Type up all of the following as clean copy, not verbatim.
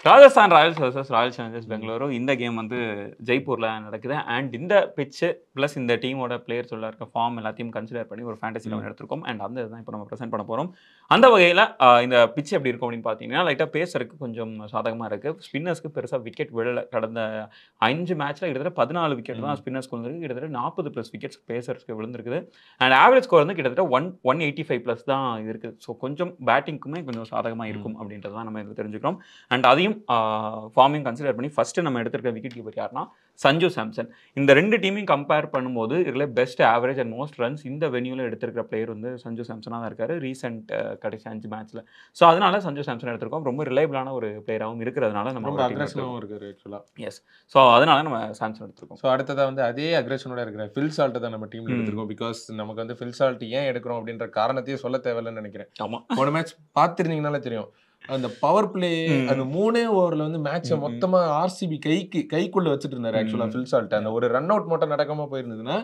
Rajasthan Royals versus Royal Challengers Bengaluru. இந்த game வந்து ஜெய்ப்பூரில் நடக்குது. அண்ட் இந்த பிச்சு ப்ளஸ் இந்த டீமோட பிளேயர்ஸ் உள்ள இருக்க ஃபார்ம் எல்லாத்தையும் கன்சிடர் பண்ணி ஒரு ஃபேண்டசி லெவல் எடுத்திருக்கோம். அண்ட் அந்த இதுதான் இப்போ நம்ம ப்ரெசென்ட் பண்ண போகிறோம். அந்த வகையில் இந்த பிச்சு எப்படி இருக்கும் அப்படின்னு பார்த்தீங்கன்னா, லைட்டாக பேசருக்கு கொஞ்சம் சாதகமாக இருக்குது. ஸ்பின்னர்ஸ்க்கு பெருசாக விக்கெட் விழலை. கடந்த 5 மேட்ச்சில் கிட்டத்தட்ட 14 விக்கெட் தான் ஸ்பின்னர்ஸ்க்கு விழுந்திருக்கு. கிட்டத்தட்ட 40+ விக்கெட்ஸ் பேசர்ஸ்க்கு விழுந்திருக்குது. அண்ட் ஆவரேஜ் ஸ்கோர் வந்து கிட்டத்தட்ட 185+ தான் இது இருக்குது. ஸோ கொஞ்சம் பேட்டிங்க்குமே கொஞ்சம் சாதகமாக இருக்கும் அப்படின்றது தான் நம்ம இதில் தெரிஞ்சுக்கிறோம். அண்ட் அதையும் ஃபார்மையும் கன்சிடர் பண்ணி ஃபர்ஸ்ட் நம்ம எடுத்திருக்க விக்கெட் கீப்பர் யாருன்னா சஞ்சு சாம்சன். இந்த ரெண்டு டீமையும் கம்பேர் பண்ணும்போது இதில் best average and most runs இந்த வென்யூவில் எடுத்திருக்கிற பிளேயர் வந்து சஞ்சு சாம்சனாக தான் இருக்காரு ரீசெண்ட் கடைசி 5 மேட்ச்சில். ஸோ அதனால சஞ்சு சாம்சன் எடுத்திருக்கோம். ரொம்ப ரிலையபிளான ஒரு பிளேயராகவும் இருக்கிறதுனால நம்ம ரொம்ப அக்ரெஷனாகவும் இருக்காரு ஆக்சுவலாக. எஸ், ஸோ அதனால நம்ம சாம்சன் எடுத்திருக்கோம். ஸோ அடுத்ததாக வந்து அதே அக்ரெஷனோட இருக்கிற ஃபில் சால்ட்டை தான் நம்ம டீமில் எடுத்திருக்கோம். பிகாஸ் நமக்கு வந்து ஃபில் சால்ட் ஏன் எடுக்கிறோம் அப்படின்ற காரணத்தையே சொல்ல தேவையில்லைன்னு நினைக்கிறேன். ஆமாம், போன மேட்ச் பார்த்துருந்தீங்கனாலே தெரியும். அந்த பவர் பிளே அந்த 3 ஓவரில் வந்து மேட்சை மொத்தமாக ஆர்சிபி கைக்குள்ள வச்சுட்டு இருந்தாரு ஆக்சுவலாக ஃபில் சால்ட். அந்த ஒரு ரன் அவுட் மட்டும் நடக்காம போயிருந்ததுன்னா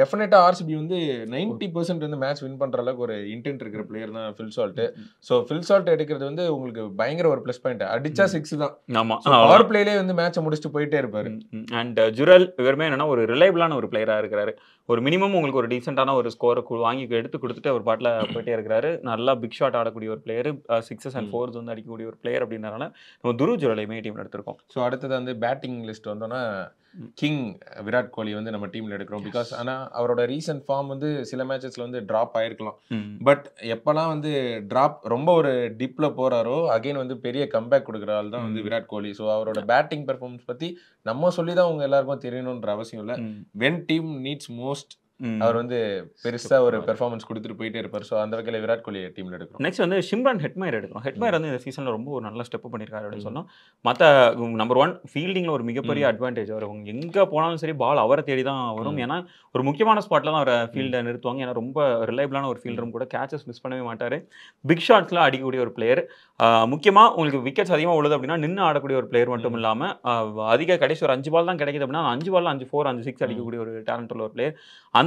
டெஃபினட்டாக ஆர்சிபி வந்து 90% வந்து மேட்ச் வின் பண்ற அளவுக்கு ஒரு இன்டென்ட் இருக்கிற பிளேயர் தான் Phil Salt. So Phil Salt எடுக்கிறது வந்து உங்களுக்கு பயங்கர ஒரு ப்ளஸ் பாயிண்ட். அடிச்சா 6 தான். ஆமாம், பவர் பிளேலே வந்து மேட்சை முடிச்சுட்டு போயிட்டே இருப்பாரு. அண்ட் ஜுரல் இவருமே என்னன்னா ஒரு ரிலையபிளான ஒரு பிளேயராக இருக்கிறாரு. ஒரு மினிமம் உங்களுக்கு ஒரு டீசெண்டான ஒரு ஸ்கோரை வாங்கி எடுத்து கொடுத்துட்டு ஒரு பாட்டில் போயிட்டே இருக்கிறாரு. நல்லா பிக் ஷாட் ஆடக்கூடிய ஒரு பிளேயர், 6s and 4s வந்து அடிக்கக்கூடிய ஒரு பிளேயர் அப்படின்றனால நம்ம துருவ் ஜுரலையுமே டீம் எடுத்திருக்கோம். ஸோ அடுத்தது வந்து பேட்டிங் லிஸ்ட் வந்தோன்னா கிங் விராட் கோலி வந்து நம்ம டீமில் எடுக்கிறோம். பிகாஸ் ஆனால் அவரோட ரீசன்ட் ஃபார்ம் வந்து சில மேட்சஸில் வந்து ட்ராப் ஆயிருக்கலாம். பட் எப்போல்லாம் வந்து ட்ராப் ரொம்ப ஒரு டிப்பில் போகிறாரோ அகைன் வந்து பெரிய கம்பேக் கொடுக்குற ஆள் தான் வந்து விராட் கோலி. ஸோ அவரோட பேட்டிங் பெர்ஃபார்மன்ஸ் பற்றி நம்ம சொல்லி தான் உங்க எல்லாருக்கும் தெரியணுன்ற அவசியம் இல்லை. வென் டீம் நீட்ஸ் மோஸ்ட் அவர் வந்து பெருசா ஒரு பெர்ஃபார்மன்ஸ் கொடுத்துட்டு போயிட்டே இருப்பார். ஸோ அந்த வகையில் விராட் கோலி டீமில் எடுக்கிறோம். நெக்ஸ்ட் வந்து ஷிம்ரான் ஹெட்மயர் எடுக்கிறோம். ஹெட்மயர் வந்து இந்த சீசனில் ரொம்ப ஒரு நல்ல ஸ்டெப் பண்ணியிருக்காரு அப்படின்னு சொன்னோம். மற்ற நம்பர் 1 ஃபீல்டிங்கில் ஒரு மிகப்பெரிய அட்வான்டேஜ். அவர் எங்கே போனாலும் சரி பால் அவரை தேடி தான் வரும். ஏன்னா ஒரு முக்கியமான ஸ்பாட்டில் தான் அவரை ஃபீல்டை நிறுத்துவாங்க. ஏன்னா ரொம்ப ரிலையபிளான ஒரு ஃபீல்டரும் கூட. கேச்சஸ் மிஸ் பண்ணவே மாட்டார். பிக் ஷாட்ஸ்லாம் அடிக்கக்கூடிய ஒரு பிளேயர். முக்கியமாக உங்களுக்கு விக்கெட்ஸ் அதிகமாக உள்ளது அப்படின்னா நின்று ஆடக்கூடிய ஒரு பிளேயர் மட்டும் இல்லாமல் அதிக கடைசி ஒரு 5 பால் தான் கிடைக்குது அப்படின்னா 5 பால் 5 4 5 6 அடிக்கக்கூடிய ஒரு டேலண்ட் உள்ள ஒரு பிளேயர்.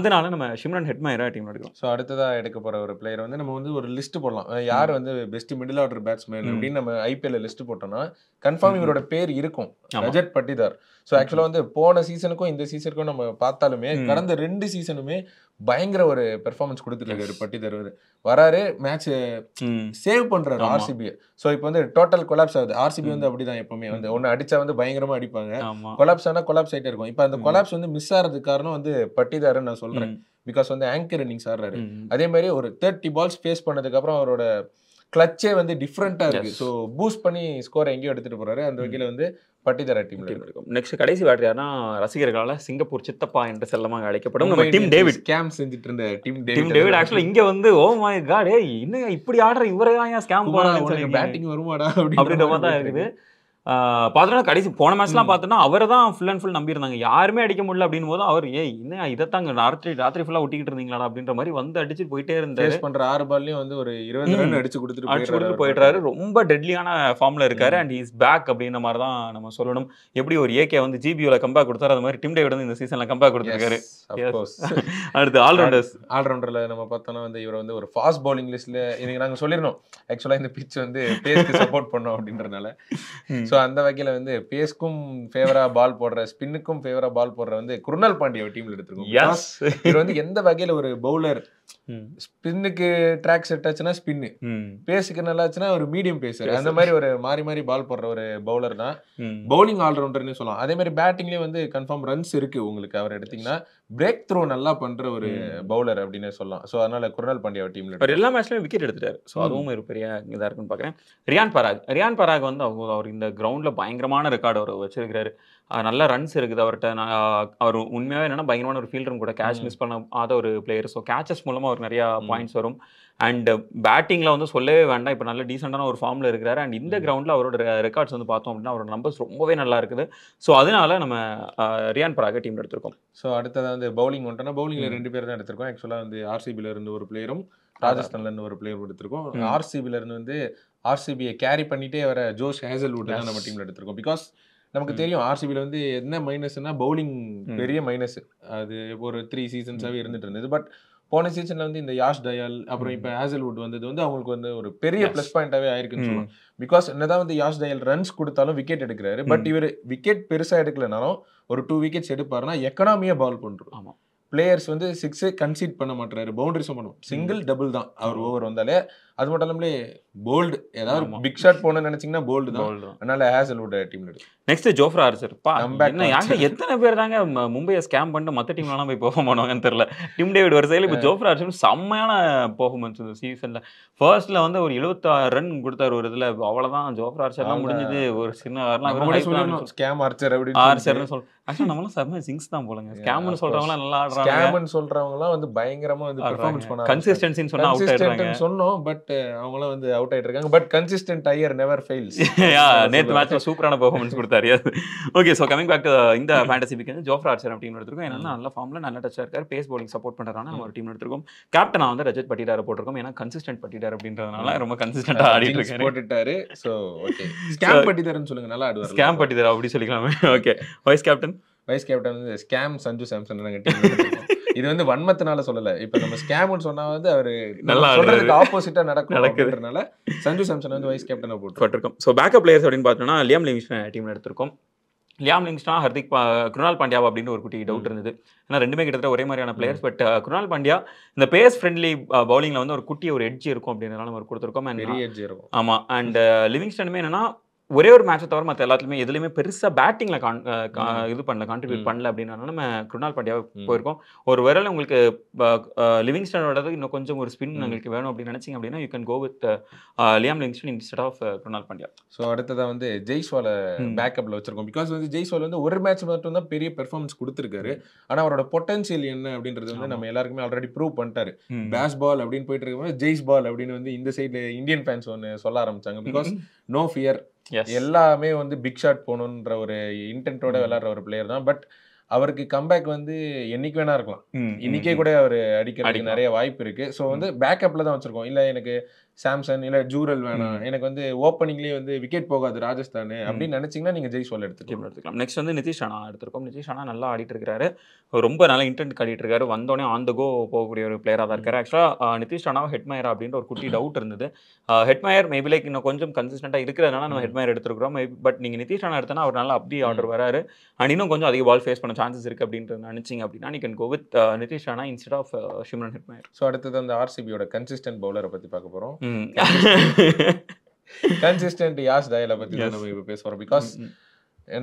அதனால நம்ம ஷிம்ரான் ஹெட்மயரை டீம் எடுக்கிறோம். ஸோ அடுத்ததாக எடுக்க போகிற ஒரு பிளேயர் வந்து நம்ம வந்து ஒரு லிஸ்ட் போடலாம். யார் வந்து பெஸ்ட் மிடில் ஆர்டர் பேட்ஸ்மேன் அப்படின்னு நம்ம ஐபிஎல்ல லிஸ்ட் போட்டோம்னா கன்ஃபார்ம் இவரோட பேர் இருக்கும், ரஜத் பட்டிதார். ஸோ ஆக்சுவலாக வந்து போன சீசனுக்கும் இந்த சீசனுக்கும் நம்ம பார்த்தாலுமே கடந்த 2 சீசனுமே பயங்கர ஒரு பெர்ஃபார்மன்ஸ் கொடுத்துருக்காரு பட்டிதார். வராரு, மேட்ச் சேவ் பண்றாரு ஆர்சிபி. ஸோ இப்போ வந்து டோட்டல் கொலாப்ஸ் ஆகுது. ஆர்சிபி வந்து அப்படிதான் எப்பவுமே வந்து ஒன்று அடிச்சா வந்து பயங்கரமா அடிப்பாங்க, கொலாப்ஸ் ஆனால் கொலாப்ஸ் ஆகிட்டே இருக்கும். இப்போ அந்த கொலாப்ஸ் வந்து மிஸ் ஆகிறதுக்கு காரணம் வந்து பட்டிதாருன்னு நான் சொல்றேன். பிகாஸ் வந்து ஆங்கர் இன்னிங்ஸ் ஆடுறாரு. அதே மாதிரி ஒரு 30 பால்ஸ் ஃபேஸ் பண்ணதுக்கு அப்புறம் அவரோட கிளச்சே வந்து டிஃப்ரெண்டா இருக்கு. ஸோ பூஸ்ட் பண்ணி ஸ்கோரை எங்கேயும் எடுத்துட்டு போறாரு. அந்த வகையில் வந்து பட்டிதார் டீம்ல இருக்கும். நெக்ஸ்ட் கடைசி பேட்டர் யாருன்னா ரசிகர்களால் சிங்கப்பூர் சித்தப்பா என்று செல்லமாக அழைக்கப்படும் நம்ம டிம் டேவிட். ஸ்கேம் செஞ்சுட்டு இருந்த டிம் டேவிட் ஆக்சுவலா இங்க வந்து ஓ மை காட் இன்னும் இப்படி ஆடுற இவரே தான் ஸ்கேம் போறாங்க, பேட்டிங் வருமாடா அப்படின்ற மாதிரி தான் இருக்குது. பார்த்தோன்னா கடைசி போன மேட்ச்லாம் பார்த்தோன்னா அவரை தான் ஃபுல் அண்ட் ஃபுல் நம்பியிருந்தாங்க. யாருமே அடிக்க முடியல அப்படின்னு போது அவர் இன்னும் இதைத்தாங்க ராத்திரி ஃபுல்லாக ஒட்டிக்கிட்டு இருந்தீங்களா அப்படின்ற மாதிரி வந்து அடிச்சு போயிட்டே இருந்தாரு. பண்ற 6 பால்லையும் வந்து ஒரு 20 ரன் அடிச்சு கொடுத்துட்டு போயிடுறாரு. ரொம்ப டெட்லியான ஃபார்ம்ல இருக்காரு. அண்ட் இஸ் பேக் அப்படின்ற மாதிரி தான் நம்ம சொல்லணும். எப்படி ஒரு ஏகே வந்து ஜிபியூல கம்பேக் கொடுத்தாரு, அது மாதிரி டிம் டேவிட் வந்து இந்த சீசன்ல கம்பேக் கொடுத்துருக்காரு. அடுத்து ஆல்ரவுண்டர்ல நம்ம பார்த்தோம்னா வந்து இவர் வந்து ஒரு ஃபாஸ்ட் பவுலிங் லிஸ்ட்ல இன்னைக்கு நாங்க சொல்லிருந்தோம். ஆக்சுவலா இந்த பிட்ச் வந்து பேஸ்க்கு சப்போர்ட் பண்ணோம் அப்படின்றனால. ஸோ அந்த வகையில் வந்து பேஸ்க்கும் ஃபேவரா பால் போடுற, ஸ்பின்னுக்கும் ஃபேவரா பால் போடுற வந்து குருணால் பாண்டியா டீம்ல எடுத்துருக்கோம். இவர் வந்து எந்த வகையில் ஒரு பவுலர், ஸ்பின்னுக்கு ட்ராக் செட் ஆச்சுன்னா ஸ்பின்னு, பேஸுக்கு நல்லா ஆச்சுன்னா ஒரு மீடியம் பேசர், அந்த மாதிரி ஒரு மாறி மாறி பால் போடுற ஒரு பவுலர் தான். பவுலிங் ஆல்ரவுண்டர்னு சொல்லலாம். அதே மாதிரி பேட்டிங்லேயே வந்து கன்ஃபார்ம் ரன்ஸ் இருக்கு உங்களுக்கு. அவர் எடுத்தீங்கன்னா பிரேக் த்ரோ நல்லா பண்ற ஒரு பவுலர் அப்படின்னு சொல்லலாம். ஸோ அதனால குருணால் பாண்டியா டீம்ல எல்லா மேட்ச்லயும் விக்கெட் எடுத்துட்டாரு. ஸோ அதுவும் ஒரு பெரிய இதாக இருக்குன்னு பார்க்குறேன். ரியான் பராக் வந்து அவர் இந்த கிரவுண்ட்ல பயங்கரமான ரெக்கார்டு அவர் வச்சிருக்கிறாரு. நல்ல ரன்ஸ் இருக்குது அவர்கிட்ட. அவர் உண்மையாகவே என்னன்னா பயங்கரமான ஒரு ஃபீல்டரும் கூட. கேட்ச் மிஸ் பண்ணாத ஒரு பிளேயர். ஸோ கேச்சஸ் மூலமாக அவருக்கு நிறைய பாயிண்ட்ஸ் வரும். அண்ட் பேட்டிங்கில் வந்து சொல்லவே வேண்டாம், இப்போ நல்ல டீசெண்டான ஒரு ஃபார்மில் இருக்கிறாரு. அண்ட் இந்த கிரவுண்டில் அவரோட ரெக்கார்ட்ஸ் வந்து பார்த்தோம் அப்படின்னா அவரோட நம்பர்ஸ் ரொம்பவே நல்லா இருக்குது. ஸோ அதனால நம்ம ரியான் பராக டீம் எடுத்திருக்கோம். ஸோ அடுத்ததான் வந்து பவுலிங் வந்துட்டோம்னா பவுலிங்கில் 2 பேர் தான் எடுத்திருக்கோம். ஆக்சுவலாக வந்து ஆர்சிபியில் இருந்து ஒரு பிளேயரும் ராஜஸ்தான்ல இருந்து ஒரு பிளேயர் எடுத்திருக்கோம். ஆர்சிபியில் இருந்து வந்து ஆர்சிபியை கேரி பண்ணிட்டே வர ஜோஷ் ஹேசல்வுட் தான் நம்ம டீமில் எடுத்திருக்கோம். பிகாஸ் நமக்கு தெரியும் ஆர்சிபியில் வந்து என்ன மைனஸ்னா பவுலிங் பெரிய மைனஸ். அது ஒரு 3 சீசன்ஸாகவே இருந்துட்டு இருந்தது. பட் போன சீசன்ல வந்து இந்த யாஷ் டயால் அப்புறம் இப்போ ஹேசல்வுட் வந்தது வந்து அவங்களுக்கு வந்து ஒரு பெரிய ப்ளஸ் பாயிண்டாவே ஆயிருக்குன்னு சொல்லலாம். பிகாஸ் என்னதான் வந்து யாஷ் டயால் ரன்ஸ் கொடுத்தாலும் விக்கெட் எடுக்கிறாரு. பட் இவர் விக்கெட் பெருசா எடுக்கலனாலும் ஒரு 2 விக்கெட்ஸ் எடுப்பாருன்னா எக்கனாமியா பால் பண்றோம். ஆமா, பிளேயர்ஸ் வந்து 6 கன்சீட் பண்ண மாட்டாரு, பவுண்டரிஸும் பண்ணுவோம், சிங்கிள் டபுள் தான் அவர் ஓவர் வந்தாலே. அது மட்டும் இல்லாமலே போல்டு, ஏதாவது பிக் ஷாட் போகணும்னு நினைச்சீங்கன்னா போல்டு தான். அதனால ஹேசல்வுட் டீம்ல இருக்கு. Next Jofra Archer. என்ன யாங்க எத்தனை பேர் தாங்க மும்பையை ஸ்கேம் பண்ணிட்டு மற்ற டீம்லாம் போய் பெர்ஃபார்ம் பண்ணுவாங்கன்னு தெரியல. டிம் டேவிட் வரிசையில் இப்போ ஜோஃப்ரா ஆர்ச்சர் செம்மையான பெர்ஃபார்மன்ஸ் இந்த சீசன்ல. ஃபர்ஸ்ட்ல வந்து ஒரு 76 ரன் கொடுத்தாரு ஒரு இதுல, அவ்வளவுதான் ஜோஃப்ரா ஆர்ச்சர்லாம் முடிஞ்சது. ஒரு சின்ன ஸ்கேம் ஆர்ச்சர் ஆர்ச்சர்னு சொல்ல ஆக்சுவலா நம்மளாம் செம்ம சிங்ஸ் தான் போலங்க. ஸ்கேம்னு சொல்றவங்க நல்லா ஆடுறாங்க, ஸ்கேம்னு சொல்றவங்கலாம் வந்து பயங்கரமா வந்து பெர்ஃபார்மன்ஸ் பண்ணாங்க. கன்சிஸ்டன்சின்னு சொன்னா அவுட் ஆயிடுறாங்க சொன்னோம், பட் அவங்கள வந்து அவுட் ஆயிட்டு இருக்காங்க. But consistent Iyer never fails. நேத்து மேட்ச்ல சூப்பரான பெர்ஃபார்மன்ஸ் கொடுத்தாரு. Okay, so coming back to இந்த ஃபேண்டசி பிக் வந்து ஜோஃப்ரா ஆர்ச்சர் டீம் எடுத்துருக்கோம். என்னன்னா நல்ல ஃபார்ம்ல நல்ல டச்சா இருக்காரு, பேஸ் பவுலிங் சப்போர்ட் பண்றாங்க. நம்ம ஒரு டீம் எடுத்துருக்கோம். கேப்டனா வந்து ரஜத் பட்டிதார் போட்டிருக்கோம். ஏன்னா கன்சிஸ்டன்ட் பட்டிதார் அப்படின்றதுனால ரொம்ப கன்சிஸ்டன்ட்டா ஆடிட்டு இருக்காரு, போட்டுட்டாரு. சோ ஓகே, ஸ்கேம் பட்டிதார்னு சொல்லுங்க, நல்லா ஆடுவார். ஸ்கேம் பட்டிதார் அப்படி சொல்லிக்கலாமே. ஓகே, வைஸ் கேப்டன் வந்து ஸ்கேம் சஞ்சு சாம்சன். நாங்க டீம் இது வந்து வன்மத்தினால சொல்லல. இப்போ நம்ம ஸ்கேம்னு சொன்னா வந்து அவரு நல்லா சொல்றதுக்கு ஆப்போசிட்டா நடக்குதுன்றனால சஞ்சு சாம்சன் வந்து வைஸ் கேப்டனா போட்டுருக்கோம். ஸோ பேக்கப் பிளேயர்ஸ் அப்படின்னு பார்த்தோம்னா லியாம் லிவிங்ஸ்டன் டீம்ல எடுத்திருக்கோம். லியாம் லிவிங்ஸ்டன், குருணால் பாண்டியா அப்படின்னு ஒரு குட்டி டவுட் இருந்தது. ஏன்னா ரெண்டுமே கிட்டத்தட்ட ஒரே மாதிரியான பிளேயர்ஸ். பட் குருணால் பாண்டியா இந்த பேஸ் ஃப்ரெண்ட்லி பவுலிங்ல வந்து ஒரு குட்டி ஒரு எட்ஜ் இருக்கும் அப்படின்றனால நம்ம கொடுத்துருக்கோம். பெரிய எட்ஜ் இருக்கும். ஆமா, அண்ட் லிவிங்ஸ்டனுமே என்னன்னா ஒரே ஒரு மேட்சை தவிர மற்ற எல்லாத்துலையுமே எதுலையுமே பெருசாக பேட்டிங்கில் இது பண்ணல, கான்ட்ரிபியூட் பண்ணல அப்படின்னா நம்ம குருணால் பாண்டியா போயிருக்கோம். ஒரு வேளை உங்களுக்கு லிவிங்ஸ்டனோட இன்னும் கொஞ்சம் ஒரு ஸ்பின் உங்களுக்கு வேணும் அப்படின்னு நினைச்சிங்க அப்படின்னா you can go with Liam Livingstone instead of Krunal Pandya. So அடுத்ததான் வந்து ஜெய்ஸ்வால பேக்கப்ல வச்சிருக்கோம். பிகாஸ் வந்து ஜெய்ஸ்வால் வந்து ஒரு மேட்ச் மட்டும் தான் பெரிய பெர்ஃபார்மன்ஸ் கொடுத்துருக்காரு. ஆனால் அவரோட பொட்டன்ஷியல் என்ன அப்படின்றது வந்து நம்ம எல்லாருக்குமே ஆல்ரெடி ப்ரூவ் பண்ணிட்டாரு. பேஸ் பால் அப்படின்னு போயிட்டு இருக்கும்போது ஜெய்ஸ் பால் அப்படின்னு வந்து இந்த சைட்ல இந்தியன் ஃபேன்ஸ் ஒன்று சொல்ல ஆரம்பிச்சாங்க. பிகாஸ் நோ ஃபியர், எல்லாமே வந்து பிக் ஷாட் போகணுன்ற ஒரு இன்டென்ட்டோட விளையாடுற ஒரு பிளேயர் தான். பட் அவருக்கு கம்பேக் வந்து என்னைக்கு வேணா இருக்கலாம். இன்னைக்கே கூட அவர் அடிக்கிறதுக்கு நிறைய வாய்ப்பு இருக்கு. ஸோ வந்து பேக்கப்ல தான் வச்சிருக்கோம். இல்ல எனக்கு சாம்சன் இல்ல ஜூரல் வேணாம், எனக்கு வந்து ஓப்பனிங்லேயே வந்து விக்கெட் போகாது ராஜஸ்தான் அப்படின்னு நினைச்சீங்கன்னா நீங்க ஜெய்ஸ்வால் எடுத்துக்கலாம். நெக்ஸ்ட் வந்து நிதிஷ் ராணா எடுத்திருக்கோம். நிதிஷ் ராணா நல்லா ஆடிட்டு இருக்காரு, ரொம்ப நல்ல இன்டென்ட் காட்டிட்டு இருக்காரு. வந்தோடனே ஆன் த கோ போகக்கூடிய ஒரு பிளேயராக தான் இருக்காரு. ஆக்சுவலாக நிதிஷ் ராணா ஹெட்மயர் அப்படின்ற ஒரு குட்டி டவுட் இருந்தது. ஹெட்மயர் மேபி லைக் இன்னும் கொஞ்சம் கன்சிஸ்டன்ட்டாக இருக்கிறதுனால நம்ம ஹெட்மயர் எடுத்துருக்கோம். பட் நீங்கள் நிதிஷ் ராணா எடுத்தனா அவர் நல்லா அப்படி ஆர்டர் வராரு அண்ட் இன்னும் கொஞ்சம் அதிக பால் ஃபேஸ் பண்ண சான்சஸ் இருக்கு அப்படின்றது நினைச்சிங்க அப்படின்னா நீ can go with Nitish Rana instead of Shimron Hetmyer. So அடுத்தது அந்த ஆர்சிபியோட கன்சிஸ்டன்ட் பவுலரை பற்றி பார்க்க போகிறோம். கன்சிஸ்டன்ட் யாஷ் டயாலை பற்றி தான் நம்ம இப்போ பேச போகிறோம். பிகாஸ்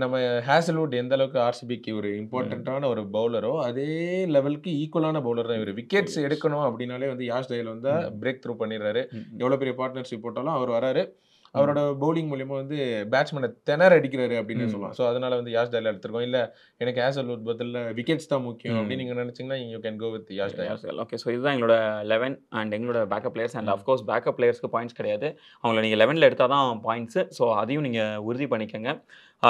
நம்ம ஹேசல்வுட் எந்த அளவுக்கு ஆர்சிபிக்கு ஒரு இம்பார்ட்டண்ட்டான ஒரு பவுலரோ அதே லெவலுக்கு ஈக்குவலான பவுலர் தான் இவர். விக்கெட்ஸ் எடுக்கணும் அப்படின்னாலே வந்து யாஷ் டயால் வந்து பிரேக் த்ரூ பண்ணிடுறாரு. எவ்வளோ பெரிய பார்ட்னர்ஷிப் போட்டாலும் அவர் வராரு. அவரோட பவுலிங் மூலியமா வந்து பேட்ஸ்மேனை திணற அடிக்கிறாரு அப்படின்னு சொல்லலாம். ஸோ அதனால வந்து யாஷ் டயால் எடுத்துருக்கோம். இல்லை எனக்கு ஹேசல்வுட் பதில் விக்கெட்ஸ் தான் முக்கியம் அப்படின்னு நீங்கள் நினைச்சீங்கன்னா you can go with Yash Dayal. Okay, so இதுதான் எங்களோட 11 அண்ட் எங்களோட backup players. And of course backup பிளேயர்ஸ்க்கு பாயிண்ட்ஸ் கிடையாது, அவங்கள நீங்கள் 11ல் எடுத்தால் தான் பாயிண்ட்ஸு. ஸோ அதையும் நீங்கள் உறுதி பண்ணிக்கோங்க.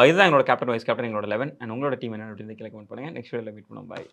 இதுதான் எங்களோட கேப்டன் வைஸ் கேப்டன் எங்களோட 11 அண்ட் உங்களோட டீம் என்ன அப்படின்னு கமெண்ட் பண்ணுங்கள். நெக்ஸ்ட் வீடியோவில் மீட் பண்ணுவோம். பாய்.